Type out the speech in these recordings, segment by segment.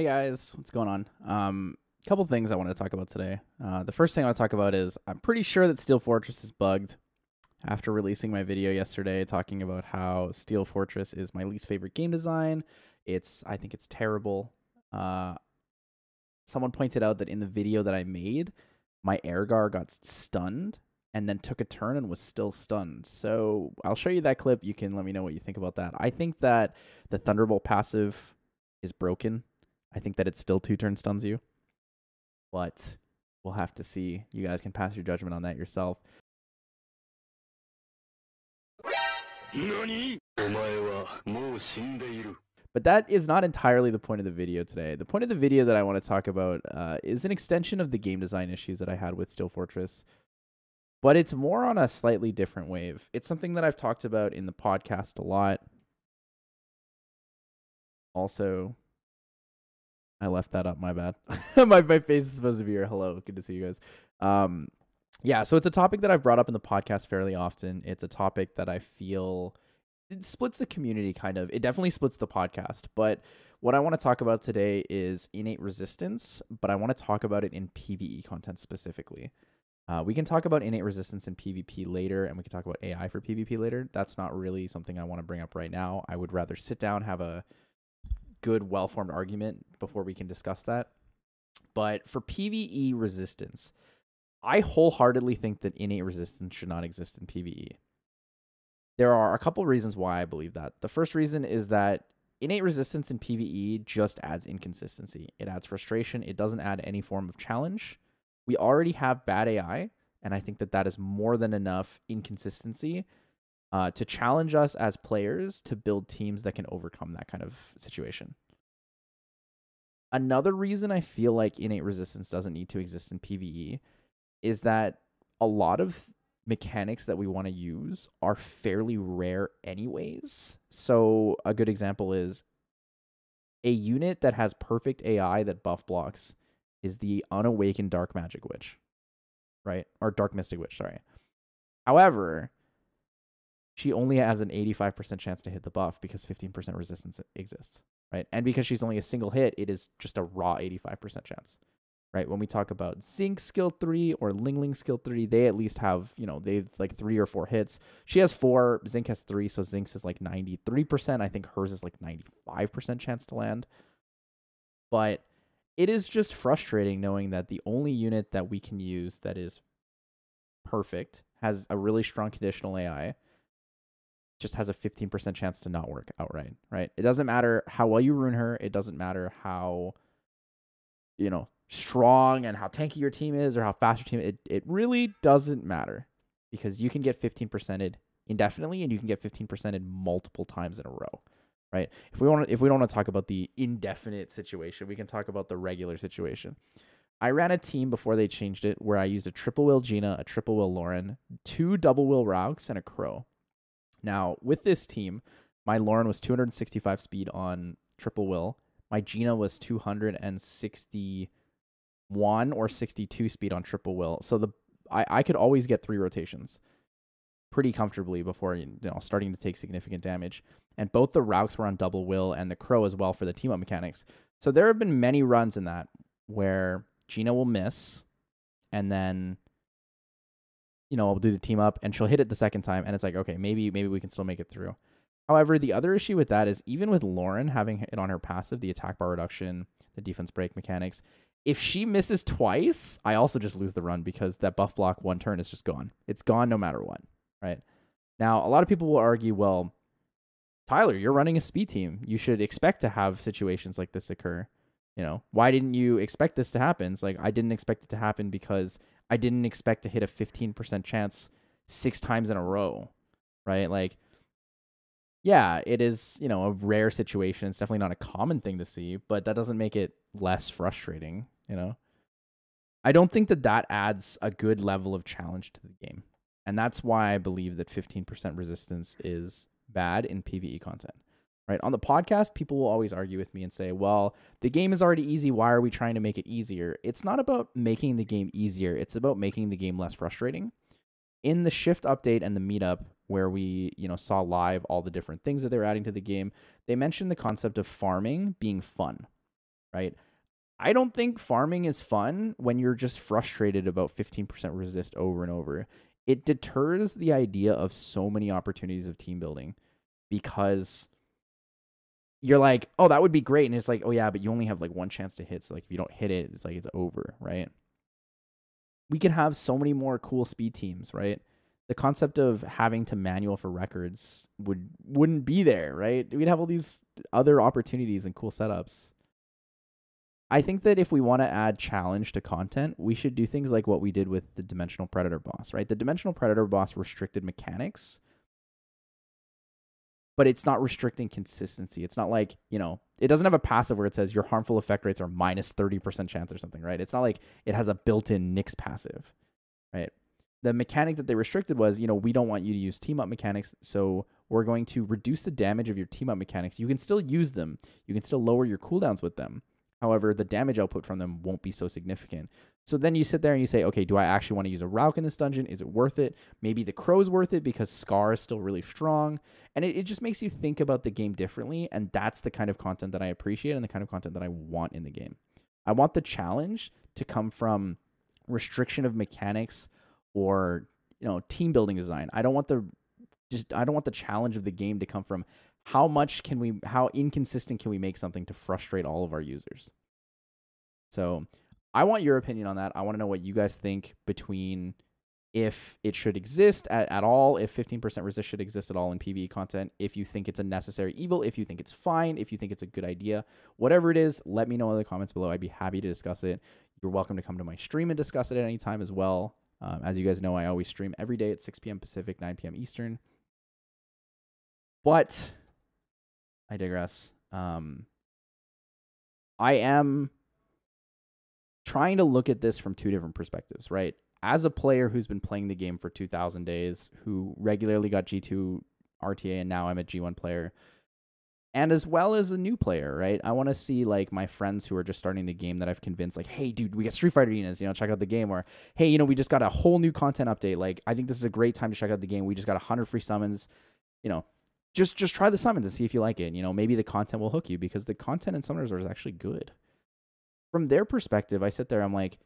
Hey guys, what's going on? Couple things I want to talk about today. The first thing I want to talk about is I'm pretty sure that Steel Fortress is bugged. After releasing my video yesterday talking about how Steel Fortress is my least favorite game design, I think it's terrible. Someone pointed out that in the video that I made, my Airgar got stunned and then took a turn and was still stunned. So I'll show you that clip. You can let me know what you think about that. I think that the Thunderbolt passive is broken. I think that it still 2-turn stuns you, but we'll have to see. You guys can pass your judgment on that yourself. But that is not entirely the point of the video today. The point of the video that I want to talk about is an extension of the game design issues that I had with Steel Fortress, but it's more on a slightly different wave. It's something that I've talked about in the podcast a lot. Also, I left that up, my bad. my face is supposed to be here. Hello, good to see you guys. Yeah, so it's a topic that I've brought up in the podcast fairly often. It's a topic that I feel it splits the community kind of. It definitely splits the podcast. But what I want to talk about today is innate resistance, but I want to talk about it in PvE content specifically. We can talk about innate resistance in PvP later, and we can talk about AI for PvP later. That's not really something I want to bring up right now. I would rather sit down, have a good, well-formed argument before we can discuss that. But for PvE resistance, I wholeheartedly think that innate resistance should not exist in PvE. There are a couple reasons why I believe that. The first reason is that innate resistance in PvE just adds inconsistency. It adds frustration. It doesn't add any form of challenge. We already have bad AI, and I think that that is more than enough inconsistency to challenge us as players to build teams that can overcome that kind of situation. Another reason I feel like innate resistance doesn't need to exist in PvE is that a lot of mechanics that we want to use are fairly rare anyways. So a good example is a unit that has perfect AI that buff blocks is the Unawakened Dark Magic Witch, right? Or Dark Mystic Witch, sorry. However, she only has an 85% chance to hit the buff because 15% resistance exists, right? And because she's only a single hit, it is just a raw 85% chance, right? When we talk about Zinc skill 3 or Ling Ling skill 3, they at least have, they've like 3 or 4 hits. She has 4, Zinc has 3, so Zinc's is like 93%. I think hers is like 95% chance to land. But it is just frustrating knowing that the only unit that we can use that is perfect, has a really strong conditional AI, just has a 15% chance to not work outright, right? It doesn't matter how well you ruin her. It doesn't matter how, strong and how tanky your team is or how fast your team is. It really doesn't matter because you can get 15%ed indefinitely and you can get 15%ed multiple times in a row, right? If we don't want to talk about the indefinite situation, we can talk about the regular situation. I ran a team before they changed it where I used a triple will Gina, a triple will Lauren, 2 double will Raux, and a Crow. Now, with this team, my Lauren was 265 speed on triple will. My Gina was 261 or 62 speed on triple will. So I could always get 3 rotations pretty comfortably before starting to take significant damage. And both the Raux were on double will and the Crow as well for the team up mechanics. So there have been many runs in that where Gina will miss and then I'll do the team up and she'll hit it the second time. And it's like, okay, maybe we can still make it through. However, the other issue with that is even with Lauren having it on her passive, the attack bar reduction, the defense break mechanics, if she misses twice, I also just lose the run because that buff block 1 turn is just gone. It's gone no matter what, right? Now, a lot of people will argue, well, Tyler, you're running a speed team. You should expect to have situations like this occur. Why didn't you expect this to happen? It's like, I didn't expect it to happen because I didn't expect to hit a 15% chance 6 times in a row, right? Like, yeah, it is, a rare situation. It's definitely not a common thing to see, but that doesn't make it less frustrating, I don't think that adds a good level of challenge to the game. And that's why I believe that 15% resistance is bad in PvE content. Right? On the podcast, people will always argue with me and say, well, the game is already easy. Why are we trying to make it easier? It's not about making the game easier. It's about making the game less frustrating. In the Shift update and the meetup where we, saw live all the different things that they were adding to the game, they mentioned the concept of farming being fun. right? I don't think farming is fun when you're just frustrated about 15% resist over and over. It deters the idea of so many opportunities of team building because you're like, oh, that would be great. And it's like, oh yeah, but you only have like one chance to hit. So like if you don't hit it, it's like it's over, right? We could have so many more cool speed teams, right? The concept of having to manual for records wouldn't be there, right? We'd have all these other opportunities and cool setups. I think that if we want to add challenge to content, we should do things like what we did with the Dimensional Predator boss, right? The Dimensional Predator boss restricted mechanics, but it's not restricting consistency. It's not like, you know, it doesn't have a passive where it says your harmful effect rates are minus 30% chance or something, right? It's not like it has a built-in Nyx passive, right? The mechanic that they restricted was, you know, we don't want you to use team-up mechanics, so we're going to reduce the damage of your team-up mechanics. You can still use them. You can still lower your cooldowns with them. However, the damage output from them won't be so significant. So then you sit there and you say, okay, do I actually want to use a Rauk in this dungeon? Is it worth it? Maybe the Crow's worth it because Scar is still really strong. And it just makes you think about the game differently. And that's the kind of content that I appreciate and the kind of content that I want in the game. I want the challenge to come from restriction of mechanics or, you know, team building design. I don't want the challenge of the game to come from how inconsistent can we make something to frustrate all of our users? So I want your opinion on that. I want to know what you guys think between if it should exist at all, if 15% resist should exist at all in PvE content, if you think it's a necessary evil, if you think it's fine, if you think it's a good idea, whatever it is, let me know in the comments below. I'd be happy to discuss it. You're welcome to come to my stream and discuss it at any time as well. As you guys know, I always stream every day at 6 p.m. Pacific, 9 p.m. Eastern. But I digress. I am trying to look at this from two different perspectives, right? As a player who's been playing the game for 2,000 days, who regularly got G2 RTA, and now I'm a G1 player, and as well as a new player, right? I want to see like my friends who are just starting the game that I've convinced, like, hey, dude, we got Street Fighter arenas, you know, check out the game. Or, hey, you know, we just got a whole new content update. Like, I think this is a great time to check out the game. We just got 100 free summons, you know. Just try the summons and see if you like it. You know, maybe the content will hook you because the content in Summoners is actually good. From their perspective, I sit there, I'm like,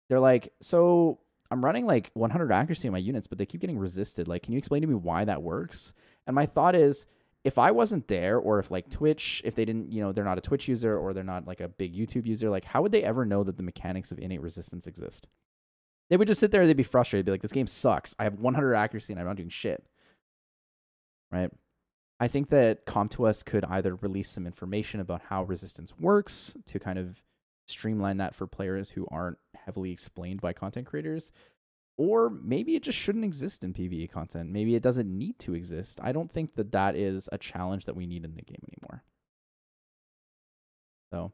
they're like, so I'm running like 100 accuracy in my units, but they keep getting resisted. Like, can you explain to me why that works? And my thought is, if I wasn't there, or if like Twitch, if they didn't, you know, they're not a Twitch user or they're not like a big YouTube user, like how would they ever know that the mechanics of innate resistance exist? They would just sit there, they'd be frustrated, be like, this game sucks. I have 100 accuracy and I'm not doing shit. Right? I think that Com2uS could either release some information about how resistance works to kind of streamline that for players who aren't heavily explained by content creators, or maybe it just shouldn't exist in PvE content. Maybe it doesn't need to exist. I don't think that that is a challenge that we need in the game anymore. So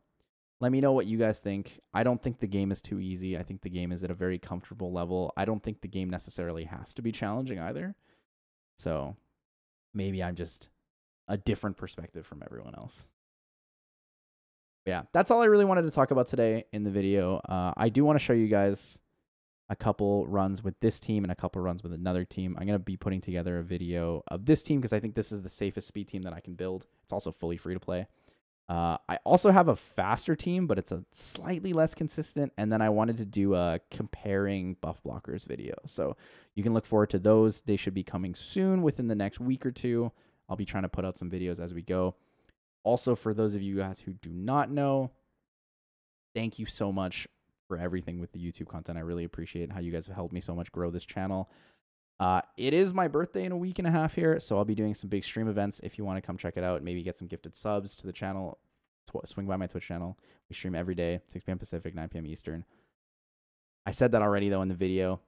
let me know what you guys think. I don't think the game is too easy. I think the game is at a very comfortable level. I don't think the game necessarily has to be challenging either. So maybe I'm just a different perspective from everyone else. Yeah, that's all I really wanted to talk about today in the video. I do want to show you guys a couple runs with this team and a couple runs with another team. I'm going to be putting together a video of this team because I think this is the safest speed team that I can build. It's also fully free to play. I also have a faster team, but it's a slightly less consistent. And then I wanted to do a comparing buff blockers video. So you can look forward to those. They should be coming soon within the next week or two. I'll be trying to put out some videos as we go. Also, for those of you guys who do not know, thank you so much for everything with the YouTube content. I really appreciate how you guys have helped me so much grow this channel. It is my birthday in a week and a half here, so I'll be doing some big stream events. If you want to come check it out, maybe get some gifted subs to the channel, swing by my Twitch channel. We stream every day, 6 p.m. Pacific, 9 p.m. Eastern. I said that already, though, in the video.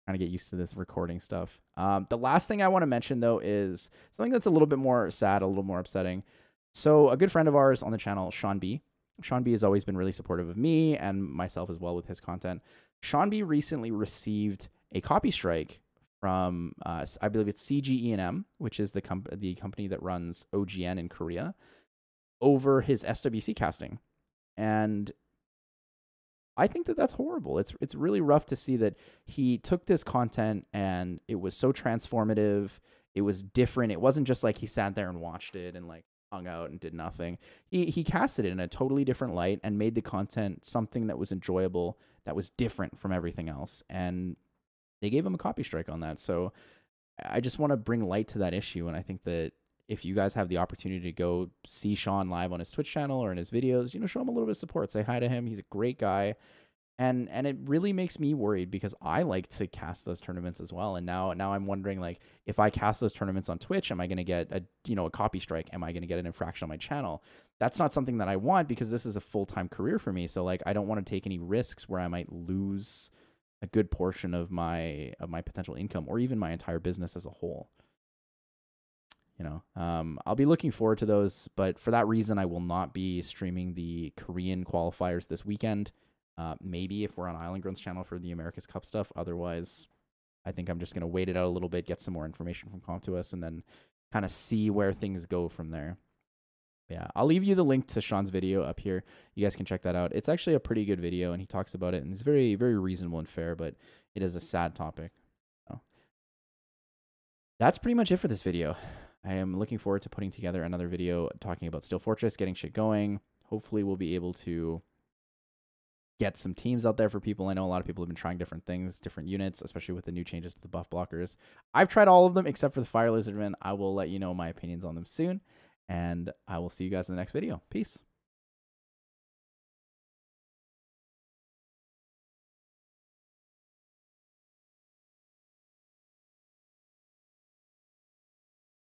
Trying to get used to this recording stuff. The last thing I want to mention, though, is something that's a little bit more sad, a little more upsetting. So a good friend of ours on the channel, SeanB. SeanB has always been really supportive of me and myself as well with his content. SeanB recently received a copy strike from, I believe it's CGE&M, which is the company that runs OGN in Korea, over his SWC casting. And I think that that's horrible. It's really rough to see that he took this content and it was so transformative. It was different. It wasn't just like he sat there and watched it and like hung out and did nothing. He casted it in a totally different light and made the content something that was enjoyable, that was different from everything else. And they gave him a copy strike on that. So I just want to bring light to that issue. And I think that if you guys have the opportunity to go see Sean live on his Twitch channel or in his videos, you know, show him a little bit of support. Say hi to him. He's a great guy. And it really makes me worried because I like to cast those tournaments as well. And now I'm wondering, like, if I cast those tournaments on Twitch, am I going to get a copy strike? Am I going to get an infraction on my channel? That's not something that I want because this is a full-time career for me. So like, I don't want to take any risks where I might lose a good portion of my potential income or even my entire business as a whole. You know, I'll be looking forward to those, but for that reason, I will not be streaming the Korean qualifiers this weekend. Maybe if we're on Island Grown's channel for the America's Cup stuff. Otherwise, I think I'm just going to wait it out a little bit, get some more information from CompToUs, and then kind of see where things go from there. Yeah, I'll leave you the link to Sean's video up here. You guys can check that out. It's actually a pretty good video, and he talks about it, and it's very, very reasonable and fair, but it is a sad topic. So that's pretty much it for this video. I am looking forward to putting together another video talking about Steel Fortress, getting shit going. Hopefully, we'll be able to get some teams out there for people. I know a lot of people have been trying different things, different units, especially with the new changes to the buff blockers. I've tried all of them except for the Fire Lizardmen. I will let you know my opinions on them soon, and I will see you guys in the next video. Peace.